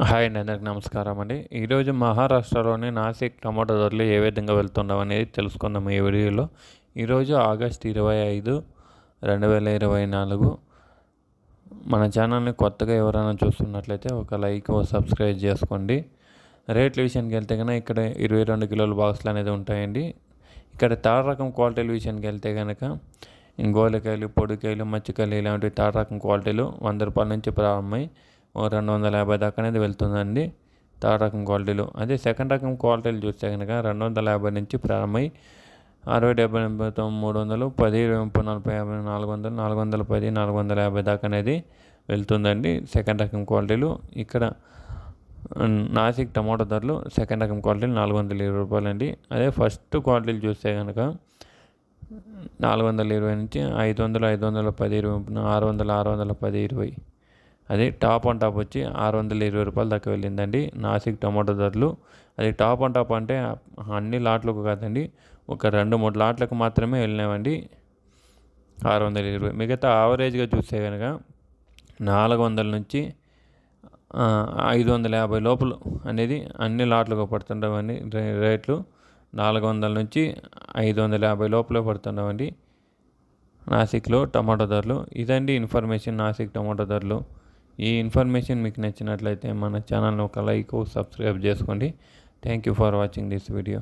Hi అండి, అందరికి నమస్కారం అండి. ఈరోజు మహారాష్ట్రలోని నాసిక్ టమాటో ధరలు ఏ విధంగా వెళ్తున్నాం అనేది తెలుసుకుందాం ఈ వీడియోలో. ఈరోజు ఆగస్ట్ 25, 2024. మన ఛానల్ని కొత్తగా ఎవరైనా చూస్తున్నట్లయితే ఒక లైక్, ఓ సబ్స్క్రైబ్ చేసుకోండి. రేట్ల విషయానికి వెళ్తే కనుక ఇక్కడ 22 కిలోల బాక్సులు అనేది ఉంటాయండి. ఇక్కడ థర్డ్ రకం క్వాలిటీల విషయానికి వెళ్తే కనుక గోలికాయలు, పొడికాయలు, మచ్చికాయలు ఇలాంటి థర్డ్ రకం క్వాలిటీలు 100 రూపాయల నుంచి ప్రారంభమై 250 దాకా అనేది వెళ్తుందండి థర్డ్ రకం క్వాలిటీలు. అదే సెకండ్ రకం క్వాలిటీలు చూస్తే కనుక 250 నుంచి ప్రారంభమై 60, 70, 80, 300, 10, 20, 30, 40, 50, 400, 410, 450 దాకా అనేది వెళ్తుందండి సెకండ్ రకం క్వాలిటీలు. ఇక్కడ నాసిక్ టమాటో ధరలు సెకండ్ రకం క్వాలిటీలు 420 రూపాయలండి. అదే ఫస్ట్ క్వాలిటీలు చూస్తే కనుక 420 నుంచి 500, 510, 20, 600, 610, 20. అది టాప్ అండ్ టాప్ వచ్చి 620 రూపాయల దాకా వెళ్ళిందండి నాసిక్ టమాటో ధరలు. అది టాప్ అండ్ టాప్ అంటే అన్ని లాట్లకు కాదండి, ఒక 2-3 లాట్లకు మాత్రమే వెళ్ళినామండి 620. మిగతా యావరేజ్గా చూస్తే కనుక 400 నుంచి 550 లోపల అనేది అన్ని లాట్లకు పడుతుండవండి రేట్లు. 400 నుంచి 550 లోపలే పడుతుండవండి నాసిక్లో టమాటో ధరలు. ఇదండి ఇన్ఫర్మేషన్ నాసిక్ టమాటో ధరలు. ఈ ఇన్ఫర్మేషన్ మీకు నచ్చినట్లయితే మన ఛానల్ని ఒక లైక్, సబ్స్క్రైబ్ చేసుకోండి. Thank you for watching this video.